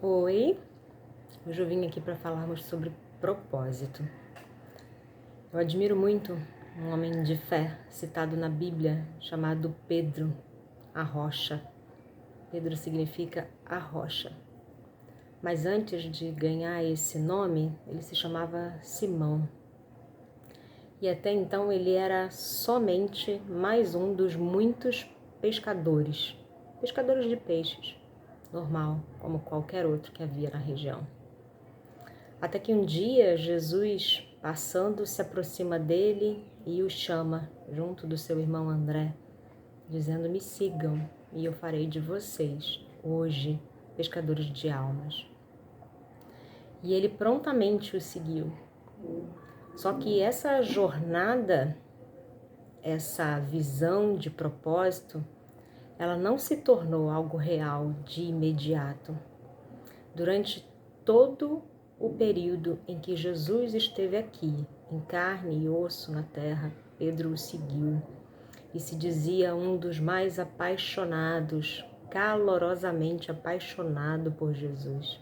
Oi, hoje eu vim aqui para falarmos sobre propósito. Eu admiro muito um homem de fé citado na Bíblia chamado Pedro, a rocha. Pedro significa a rocha. Mas antes de ganhar esse nome, ele se chamava Simão. E até então ele era somente mais um dos muitos pescadores de peixes, normal, como qualquer outro que havia na região. Até que um dia Jesus, passando, se aproxima dele e o chama, junto do seu irmão André, dizendo: me sigam e eu farei de vocês, hoje, pescadores de almas. E ele prontamente o seguiu. Só que essa jornada, essa visão de propósito, ela não se tornou algo real de imediato. Durante todo o período em que Jesus esteve aqui, em carne e osso na terra, Pedro o seguiu e se dizia um dos mais apaixonados, calorosamente apaixonado por Jesus.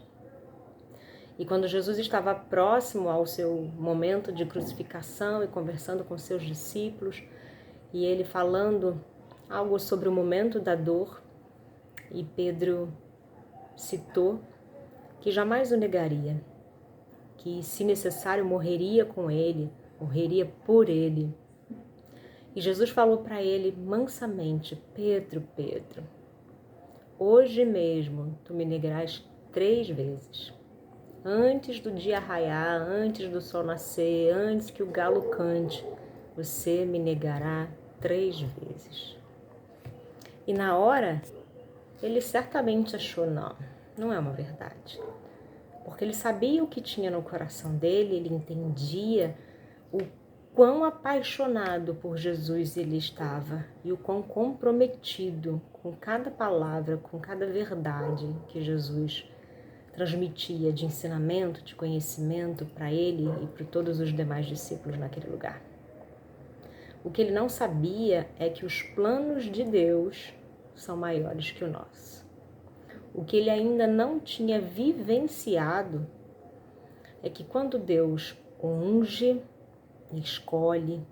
E quando Jesus estava próximo ao seu momento de crucificação e conversando com seus discípulos, e ele falando algo sobre o momento da dor, e Pedro citou que jamais o negaria, que se necessário morreria com ele, morreria por ele. E Jesus falou para ele mansamente: Pedro, Pedro, hoje mesmo tu me negarás 3 vezes. Antes do dia raiar, antes do sol nascer, antes que o galo cante, você me negará 3 vezes. E na hora, ele certamente achou: não é uma verdade. Porque ele sabia o que tinha no coração dele, ele entendia o quão apaixonado por Jesus ele estava e o quão comprometido com cada palavra, com cada verdade que Jesus transmitia de ensinamento, de conhecimento para ele e para todos os demais discípulos naquele lugar. O que ele não sabia é que os planos de Deus são maiores que o nosso. O que ele ainda não tinha vivenciado é que quando Deus unge, escolhe,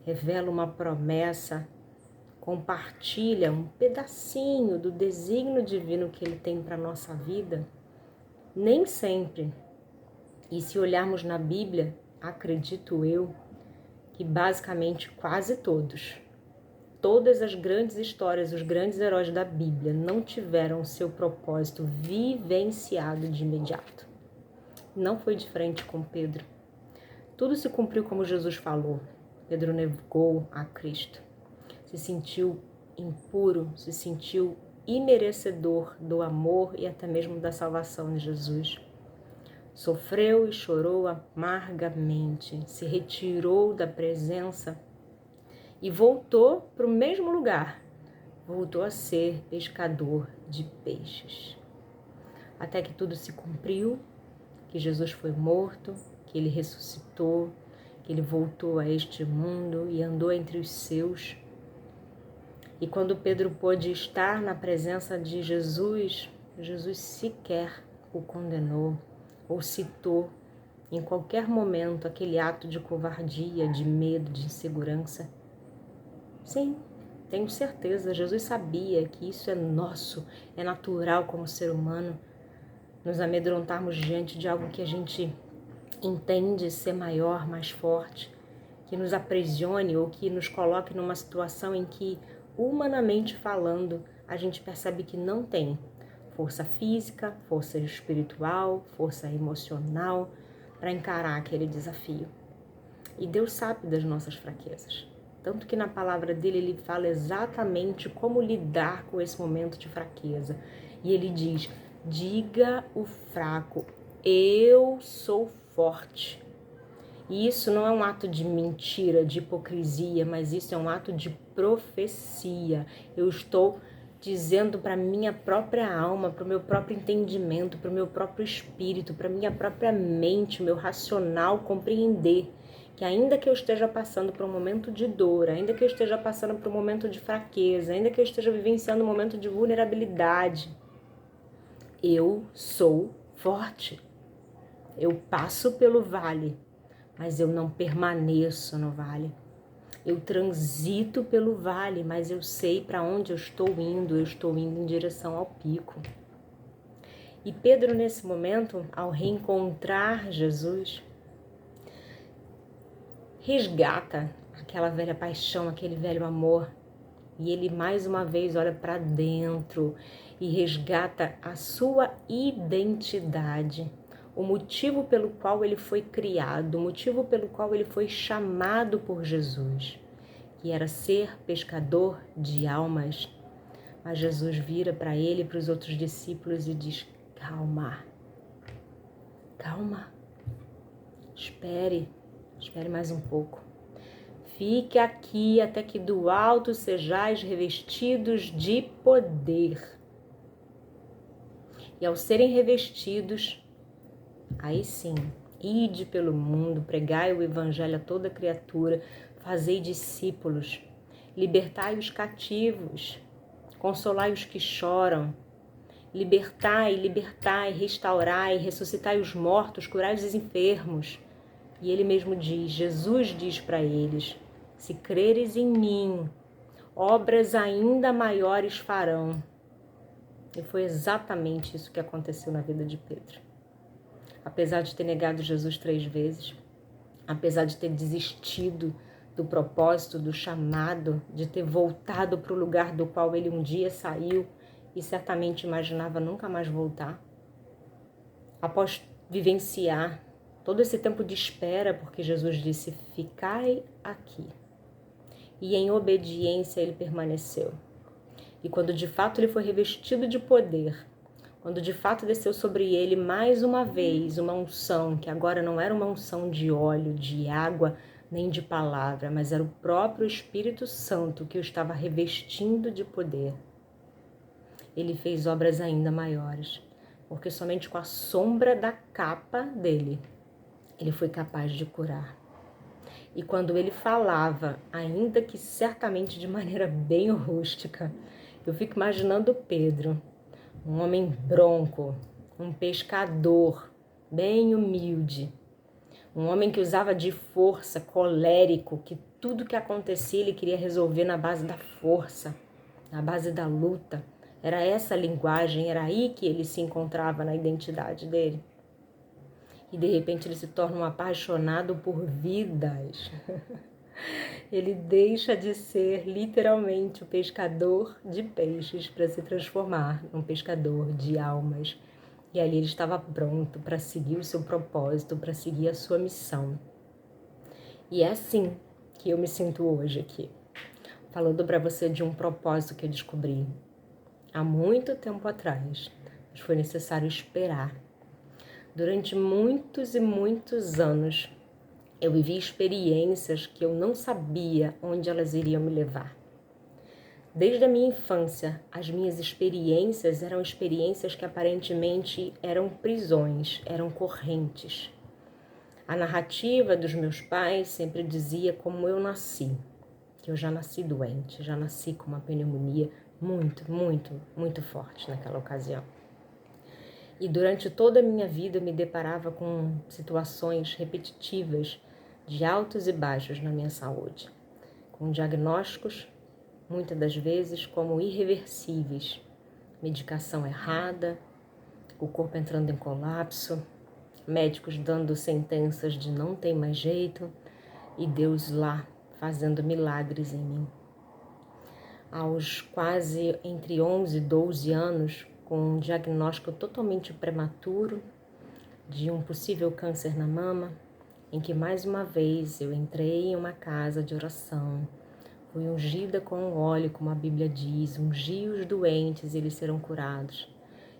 revela uma promessa, compartilha um pedacinho do desígnio divino que ele tem para a nossa vida, nem sempre, e se olharmos na Bíblia, acredito eu, que basicamente quase todas as grandes histórias, os grandes heróis da Bíblia não tiveram o seu propósito vivenciado de imediato. Não foi diferente com Pedro. Tudo se cumpriu como Jesus falou. Pedro negou a Cristo. Se sentiu impuro, se sentiu imerecedor do amor e até mesmo da salvação de Jesus. Sofreu e chorou amargamente, se retirou da presença e voltou para o mesmo lugar. Voltou a ser pescador de peixes. Até que tudo se cumpriu, que Jesus foi morto, que ele ressuscitou, que ele voltou a este mundo e andou entre os seus. E quando Pedro pôde estar na presença de Jesus, Jesus sequer o condenou ou citou em qualquer momento aquele ato de covardia, de medo, de insegurança. Sim, tenho certeza, Jesus sabia que isso é nosso, é natural como ser humano, nos amedrontarmos diante de algo que a gente entende ser maior, mais forte, que nos aprisione ou que nos coloque numa situação em que, humanamente falando, a gente percebe que não tem força física, força espiritual, força emocional para encarar aquele desafio. E Deus sabe das nossas fraquezas. Tanto que na palavra dele ele fala exatamente como lidar com esse momento de fraqueza. E ele diz: diga o fraco, eu sou forte. E isso não é um ato de mentira, de hipocrisia, mas isso é um ato de profecia. Eu estou dizendo para minha própria alma, para o meu próprio entendimento, para o meu próprio espírito, para a minha própria mente, o meu racional compreender que ainda que eu esteja passando por um momento de dor, ainda que eu esteja passando por um momento de fraqueza, ainda que eu esteja vivenciando um momento de vulnerabilidade, Eu sou forte. Eu passo pelo vale, mas eu não permaneço no vale. Eu transito pelo vale, mas eu sei para onde eu estou indo em direção ao pico. E Pedro, nesse momento, ao reencontrar Jesus, resgata aquela velha paixão, aquele velho amor. E ele mais uma vez olha para dentro e resgata a sua identidade, o motivo pelo qual ele foi criado, o motivo pelo qual ele foi chamado por Jesus, que era ser pescador de almas. Mas Jesus vira para ele e para os outros discípulos e diz: calma, calma, espere mais um pouco. Fique aqui até que do alto sejais revestidos de poder. E ao serem revestidos, aí sim, ide pelo mundo, pregai o evangelho a toda criatura, fazei discípulos, libertai os cativos, consolai os que choram, libertai, restaurai, ressuscitai os mortos, curai os enfermos. E ele mesmo diz, Jesus diz para eles: se creres em mim, obras ainda maiores farão. E foi exatamente isso que aconteceu na vida de Pedro. Apesar de ter negado Jesus 3 vezes, apesar de ter desistido do propósito, do chamado, de ter voltado para o lugar do qual ele um dia saiu e certamente imaginava nunca mais voltar, após vivenciar todo esse tempo de espera, porque Jesus disse: ficai aqui. E em obediência ele permaneceu. E quando de fato ele foi revestido de poder, quando de fato desceu sobre ele mais uma vez uma unção, que agora não era uma unção de óleo, de água, nem de palavra, mas era o próprio Espírito Santo que o estava revestindo de poder, ele fez obras ainda maiores, porque somente com a sombra da capa dele, ele foi capaz de curar. E quando ele falava, ainda que certamente de maneira bem rústica, eu fico imaginando Pedro, um homem bronco, um pescador, bem humilde, um homem que usava de força, colérico, que tudo que acontecia ele queria resolver na base da força, na base da luta. Era essa a linguagem, era aí que ele se encontrava na identidade dele. E de repente ele se torna um apaixonado por vidas. Ele deixa de ser literalmente o pescador de peixes para se transformar num pescador de almas. E ali ele estava pronto para seguir o seu propósito, para seguir a sua missão. E é assim que eu me sinto hoje aqui, falando para você de um propósito que eu descobri há muito tempo atrás, mas foi necessário esperar. Durante muitos e muitos anos, eu vivi experiências que eu não sabia onde elas iriam me levar. Desde a minha infância, as minhas experiências eram experiências que aparentemente eram prisões, eram correntes. A narrativa dos meus pais sempre dizia como eu nasci, que eu já nasci doente, já nasci com uma pneumonia muito forte naquela ocasião. E durante toda a minha vida eu me deparava com situações repetitivas de altos e baixos na minha saúde, com diagnósticos, muitas das vezes, como irreversíveis, medicação errada, o corpo entrando em colapso, médicos dando sentenças de não tem mais jeito e Deus lá fazendo milagres em mim. Aos quase entre 11 e 12 anos, com um diagnóstico totalmente prematuro de um possível câncer na mama, em que mais uma vez eu entrei em uma casa de oração, fui ungida com óleo, como a Bíblia diz, ungi os doentes e eles serão curados.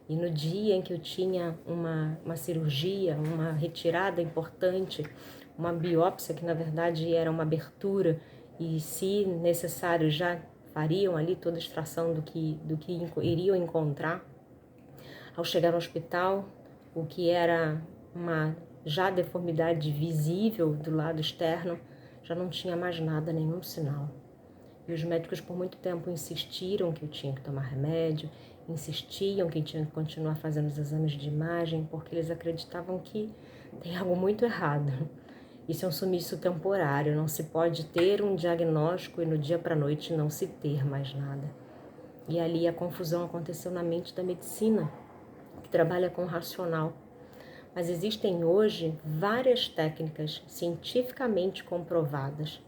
E no dia em que eu tinha uma cirurgia, uma retirada importante, uma biópsia que na verdade era uma abertura e se necessário já fariam ali toda a extração do que iriam encontrar, ao chegar no hospital, o que era uma já deformidade visível do lado externo, já não tinha mais nada, nenhum sinal. E os médicos por muito tempo insistiram que eu tinha que tomar remédio, insistiam que tinham que continuar fazendo os exames de imagem porque eles acreditavam que tem algo muito errado. Isso é um sumiço temporário, não se pode ter um diagnóstico e no dia para a noite não se ter mais nada. E ali a confusão aconteceu na mente da medicina, que trabalha com o racional. Mas existem hoje várias técnicas cientificamente comprovadas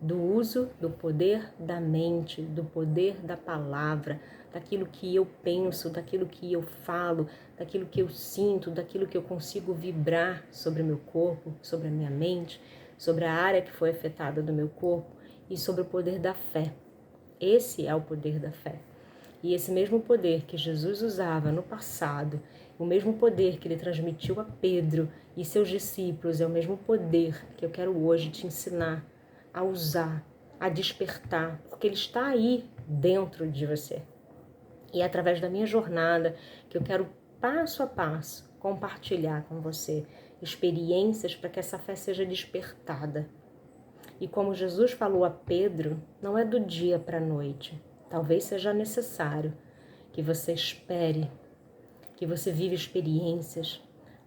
do uso do poder da mente, do poder da palavra, daquilo que eu penso, daquilo que eu falo, daquilo que eu sinto, daquilo que eu consigo vibrar sobre o meu corpo, sobre a minha mente, sobre a área que foi afetada do meu corpo e sobre o poder da fé. Esse é o poder da fé. E esse mesmo poder que Jesus usava no passado, o mesmo poder que ele transmitiu a Pedro e seus discípulos, é o mesmo poder que eu quero hoje te ensinar a usar, a despertar, porque ele está aí dentro de você. E é através da minha jornada que eu quero passo a passo compartilhar com você experiências para que essa fé seja despertada. E como Jesus falou a Pedro, não é do dia para a noite. Talvez seja necessário que você espere, que você viva experiências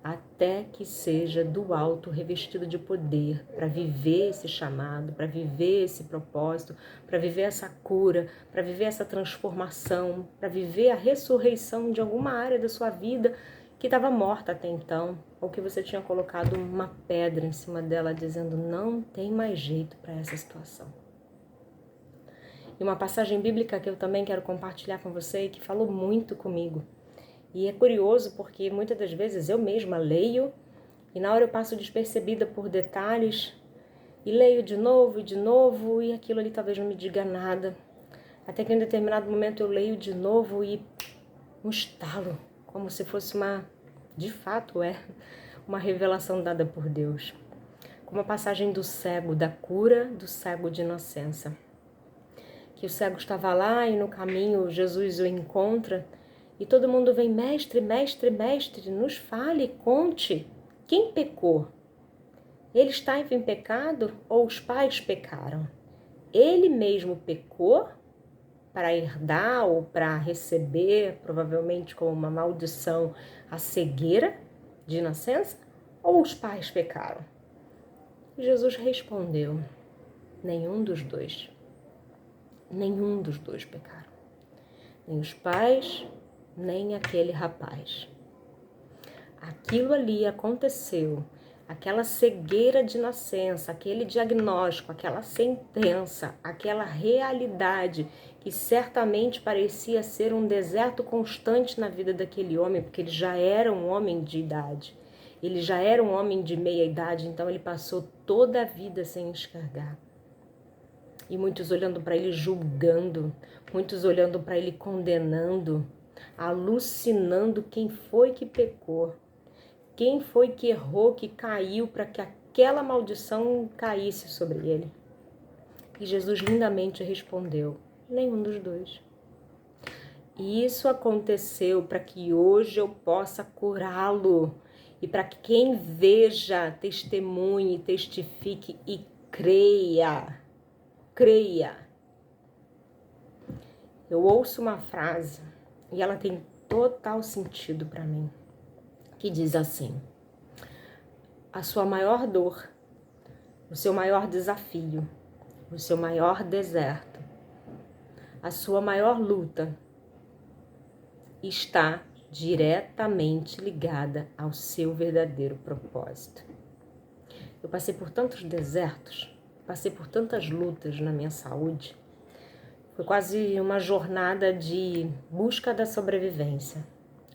até que seja do alto revestido de poder para viver esse chamado, para viver esse propósito, para viver essa cura, para viver essa transformação, para viver a ressurreição de alguma área da sua vida que estava morta até então, ou que você tinha colocado uma pedra em cima dela dizendo não tem mais jeito para essa situação. E uma passagem bíblica que eu também quero compartilhar com você e que falou muito comigo. E é curioso porque muitas das vezes eu mesma leio e na hora eu passo despercebida por detalhes e leio de novo e aquilo ali talvez não me diga nada. Até que em determinado momento eu leio de novo e um estalo, como se fosse de fato uma revelação dada por Deus. Como a passagem do cego, da cura do cego de nascença. Que o cego estava lá e no caminho Jesus o encontra e todo mundo vem, mestre, mestre, mestre, nos fale, conte, quem pecou? Ele está em pecado ou os pais pecaram? Ele mesmo pecou para herdar ou para receber, provavelmente como uma maldição, a cegueira de nascença? Ou os pais pecaram? E Jesus respondeu, nenhum dos dois. Nenhum dos dois pecaram. Nem os pais, nem aquele rapaz. Aquilo ali aconteceu, aquela cegueira de nascença, aquele diagnóstico, aquela sentença, aquela realidade que certamente parecia ser um deserto constante na vida daquele homem, porque ele já era um homem de idade, ele já era um homem de meia idade, então ele passou toda a vida sem enxergar. E muitos olhando para ele julgando, muitos olhando para ele condenando, alucinando quem foi que pecou, quem foi que errou, que caiu para que aquela maldição caísse sobre ele. E Jesus lindamente respondeu, nenhum dos dois. E isso aconteceu para que hoje eu possa curá-lo e para que quem veja, testemunhe, testifique e creia. Creia. Eu ouço uma frase e ela tem total sentido para mim, que diz assim: a sua maior dor, o seu maior desafio, o seu maior deserto, a sua maior luta está diretamente ligada ao seu verdadeiro propósito. Eu passei por tantos desertos, passei por tantas lutas na minha saúde. Foi quase uma jornada de busca da sobrevivência.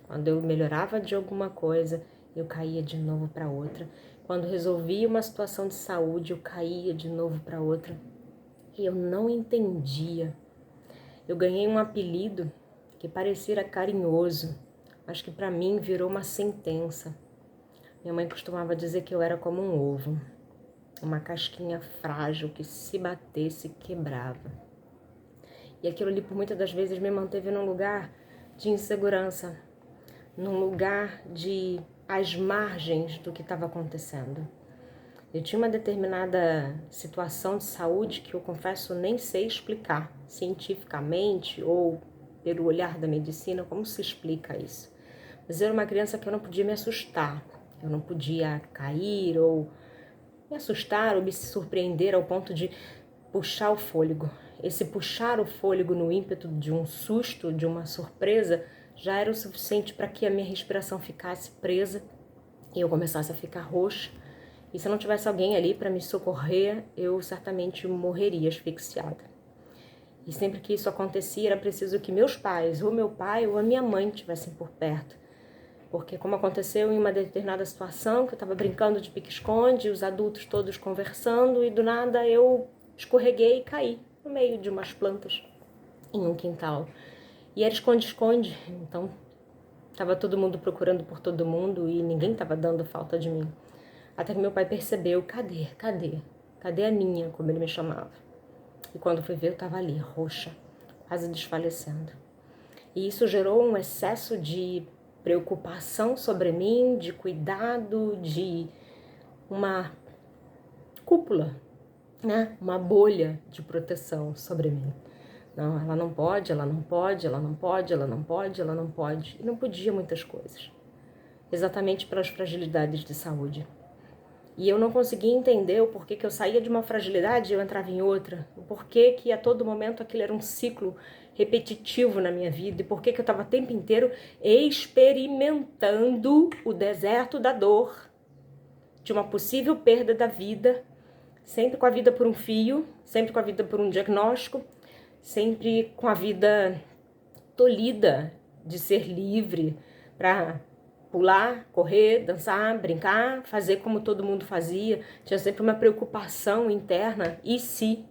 Quando eu melhorava de alguma coisa, eu caía de novo para outra. Quando resolvia uma situação de saúde, eu caía de novo para outra. E eu não entendia. Eu ganhei um apelido que parecia carinhoso, mas que para mim virou uma sentença. Minha mãe costumava dizer que eu era como um ovo, uma casquinha frágil que se batesse quebrava. E aquilo ali por muitas das vezes me manteve num lugar de insegurança, num lugar de às margens do que estava acontecendo. Eu tinha uma determinada situação de saúde que eu confesso nem sei explicar cientificamente ou pelo olhar da medicina, como se explica isso? Mas eu era uma criança que eu não podia me assustar, eu não podia cair ou me assustar ou me surpreender ao ponto de puxar o fôlego. Esse puxar o fôlego no ímpeto de um susto, de uma surpresa, já era o suficiente para que a minha respiração ficasse presa e eu começasse a ficar roxa. E se não tivesse alguém ali para me socorrer, eu certamente morreria asfixiada. E sempre que isso acontecia, era preciso que meus pais, ou meu pai ou a minha mãe, estivessem por perto. Porque como aconteceu em uma determinada situação, que eu estava brincando de pique-esconde, os adultos todos conversando, e do nada eu escorreguei e caí no meio de umas plantas em um quintal. E era esconde-esconde, então estava todo mundo procurando por todo mundo e ninguém estava dando falta de mim. Até que meu pai percebeu, cadê a minha, como ele me chamava. E quando foi ver, eu estava ali, roxa, quase desfalecendo. E isso gerou um excesso de preocupação sobre mim, de cuidado, de uma cúpula, né? Uma bolha de proteção sobre mim. Não, ela não pode, ela não pode, ela não pode, ela não pode, ela não pode. E não podia muitas coisas, exatamente pelas fragilidades de saúde. E eu não conseguia entender o porquê que eu saía de uma fragilidade e eu entrava em outra. O porquê que a todo momento aquilo era um ciclo repetitivo na minha vida. E porquê que eu estava o tempo inteiro experimentando o deserto da dor, de uma possível perda da vida, sempre com a vida por um fio, sempre com a vida por um diagnóstico, sempre com a vida tolhida de ser livre para pular, correr, dançar, brincar, fazer como todo mundo fazia. Tinha sempre uma preocupação interna. E se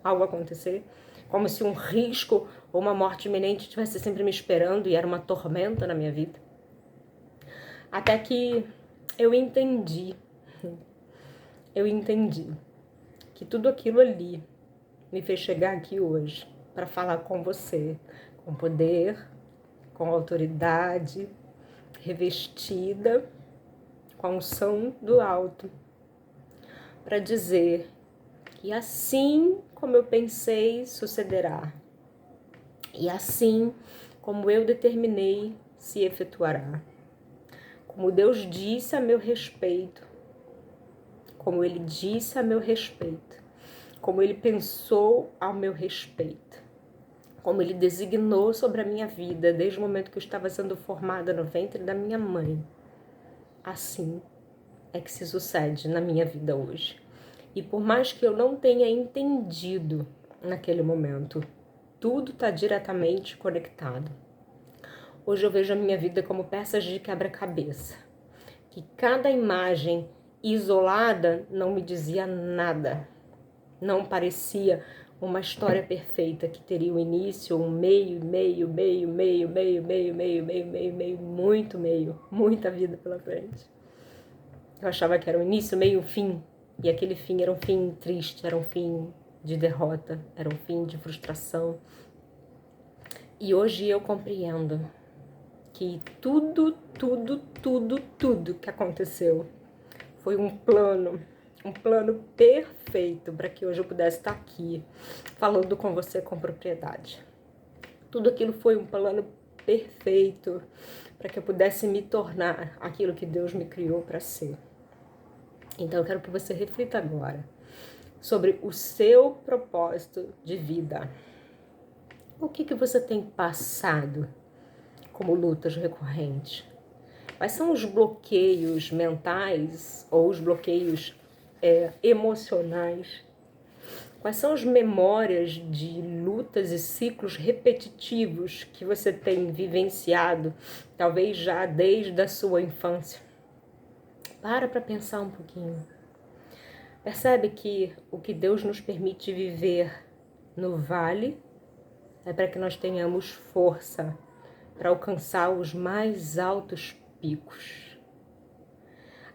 algo acontecer? Como se um risco ou uma morte iminente estivesse sempre me esperando e era uma tormenta na minha vida. Até que eu entendi que tudo aquilo ali me fez chegar aqui hoje para falar com você, com poder, com autoridade, revestida com a unção do alto, para dizer que assim como eu pensei, sucederá, e assim como eu determinei, se efetuará. Como Deus disse a meu respeito, como Ele disse a meu respeito, como Ele pensou ao meu respeito, como Ele designou sobre a minha vida desde o momento que eu estava sendo formada no ventre da minha mãe. Assim é que se sucede na minha vida hoje. E por mais que eu não tenha entendido naquele momento, tudo está diretamente conectado. Hoje eu vejo a minha vida como peças de quebra-cabeça, que cada imagem isolada não me dizia nada, não parecia uma história perfeita que teria um início, um meio, muita vida pela frente. Eu achava que era um início, meio, um fim, e aquele fim era um fim triste, era um fim de derrota, era um fim de frustração. E hoje eu compreendo que tudo que aconteceu foi um plano perfeito para que hoje eu pudesse estar aqui falando com você com propriedade. Tudo aquilo foi um plano perfeito para que eu pudesse me tornar aquilo que Deus me criou para ser. Então eu quero que você reflita agora sobre o seu propósito de vida. O que você tem passado como lutas recorrentes? Quais são os bloqueios mentais ou os bloqueios emocionais? Quais são as memórias de lutas e ciclos repetitivos que você tem vivenciado, talvez já desde a sua infância? Para pensar um pouquinho. Percebe que o que Deus nos permite viver no vale é para que nós tenhamos força para alcançar os mais altos picos.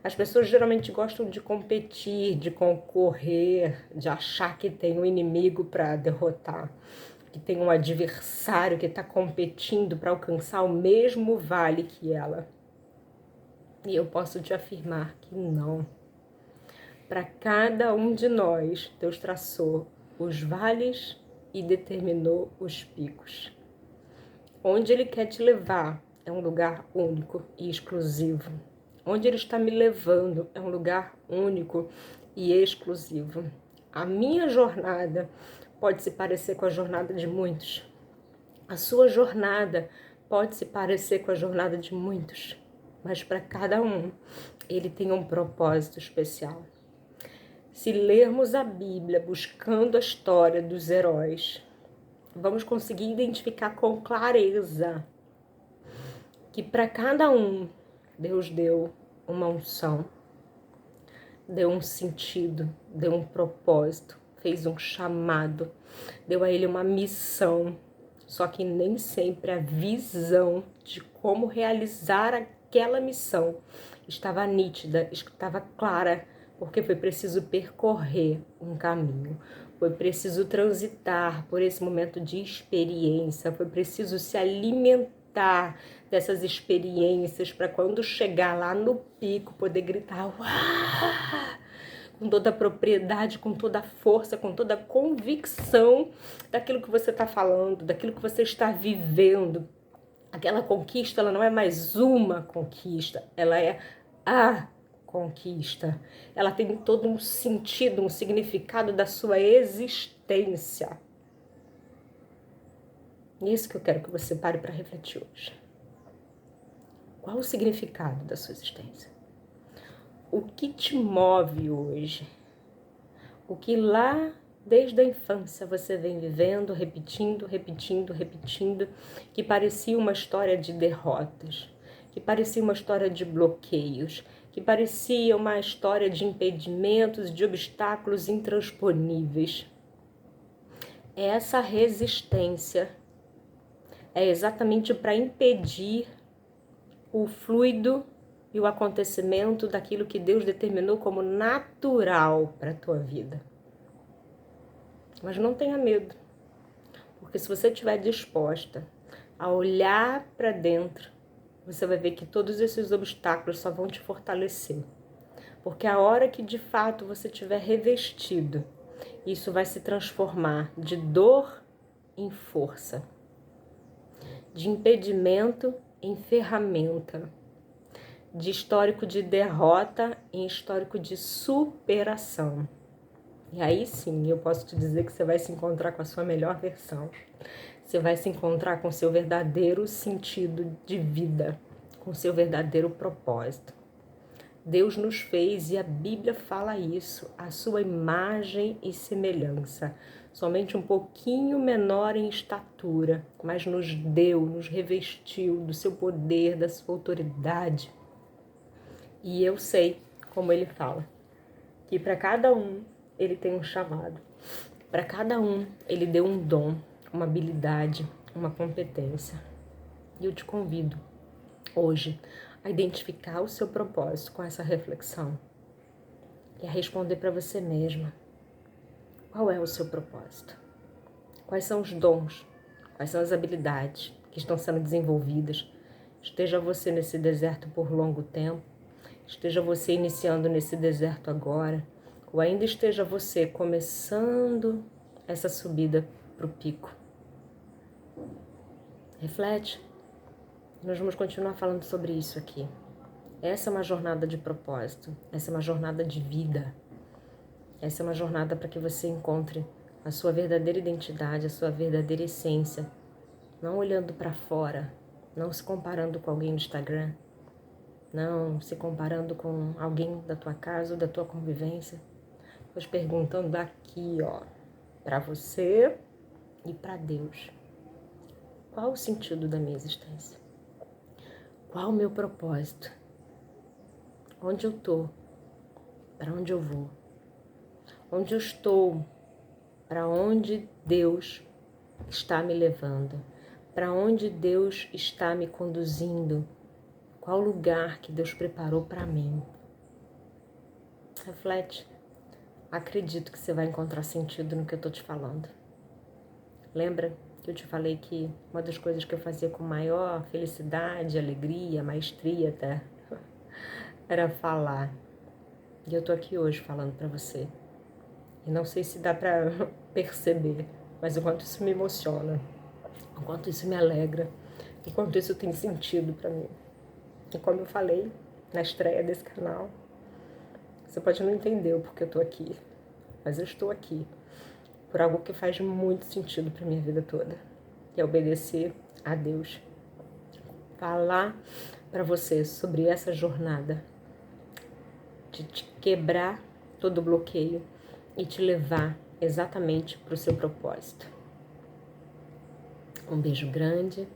As pessoas geralmente gostam de competir, de concorrer, de achar que tem um inimigo para derrotar, que tem um adversário que está competindo para alcançar o mesmo vale que ela. E eu posso te afirmar que não. Para cada um de nós, Deus traçou os vales e determinou os picos. Onde Ele quer te levar é um lugar único e exclusivo. Onde Ele está me levando é um lugar único e exclusivo. A minha jornada pode se parecer com a jornada de muitos. A sua jornada pode se parecer com a jornada de muitos. Mas para cada um, Ele tem um propósito especial. Se lermos a Bíblia buscando a história dos heróis, vamos conseguir identificar com clareza que para cada um, Deus deu uma unção, deu um sentido, deu um propósito, fez um chamado, deu a ele uma missão. Só que nem sempre a visão de como realizar aquela missão estava nítida, estava clara, porque foi preciso percorrer um caminho, foi preciso transitar por esse momento de experiência, foi preciso se alimentar dessas experiências para quando chegar lá no pico poder gritar uau! Com toda a propriedade, com toda a força, com toda a convicção daquilo que você está falando, daquilo que você está vivendo. Aquela conquista, ela não é mais uma conquista, ela é a conquista. Ela tem todo um sentido, um significado da sua existência. É isso que eu quero que você pare para refletir hoje. Qual o significado da sua existência? O que te move hoje? O que lá desde a infância você vem vivendo, repetindo, que parecia uma história de derrotas, que parecia uma história de bloqueios, que parecia uma história de impedimentos, de obstáculos intransponíveis. Essa resistência é exatamente para impedir o fluido e o acontecimento daquilo que Deus determinou como natural para a tua vida. Mas não tenha medo, porque se você estiver disposta a olhar para dentro, você vai ver que todos esses obstáculos só vão te fortalecer. Porque a hora que de fato você estiver revestido, isso vai se transformar de dor em força, de impedimento em ferramenta, de histórico de derrota em histórico de superação. E aí sim, eu posso te dizer que você vai se encontrar com a sua melhor versão. Você vai se encontrar com o seu verdadeiro sentido de vida, com o seu verdadeiro propósito. Deus nos fez, e a Bíblia fala isso, a sua imagem e semelhança. Somente um pouquinho menor em estatura, mas nos deu, nos revestiu do seu poder, da sua autoridade. E eu sei, como ele fala, que para cada um ele tem um chamado. Para cada um ele deu um dom, uma habilidade, uma competência. E eu te convido hoje a identificar o seu propósito com essa reflexão e a responder para você mesma. Qual é o seu propósito? Quais são os dons? Quais são as habilidades que estão sendo desenvolvidas? Esteja você nesse deserto por longo tempo, esteja você iniciando nesse deserto agora, ou ainda esteja você começando essa subida para o pico. Reflete. Nós vamos continuar falando sobre isso aqui. Essa é uma jornada de propósito, essa é uma jornada de vida. Essa é uma jornada para que você encontre a sua verdadeira identidade, a sua verdadeira essência. Não olhando para fora, não se comparando com alguém no Instagram, não se comparando com alguém da tua casa ou da tua convivência, mas perguntando aqui, ó, para você e para Deus. Qual o sentido da minha existência? Qual o meu propósito? Onde eu tô? Para onde eu vou? Onde eu estou? Para onde Deus está me levando? Para onde Deus está me conduzindo? Qual lugar que Deus preparou para mim? Reflete. Acredito que você vai encontrar sentido no que eu estou te falando. Lembra que eu te falei que uma das coisas que eu fazia com maior felicidade, alegria, maestria até, era falar. E eu tô aqui hoje falando para você. E não sei se dá para perceber, mas o quanto isso me emociona, o quanto isso me alegra, o quanto isso tem sentido para mim. E como eu falei na estreia desse canal, você pode não entender o porquê eu tô aqui, mas eu estou aqui por algo que faz muito sentido para minha vida toda, que é obedecer a Deus. Falar para você sobre essa jornada de te quebrar todo o bloqueio e te levar exatamente para o seu propósito. Um beijo grande,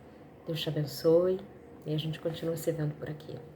Deus te abençoe e a gente continua se vendo por aqui.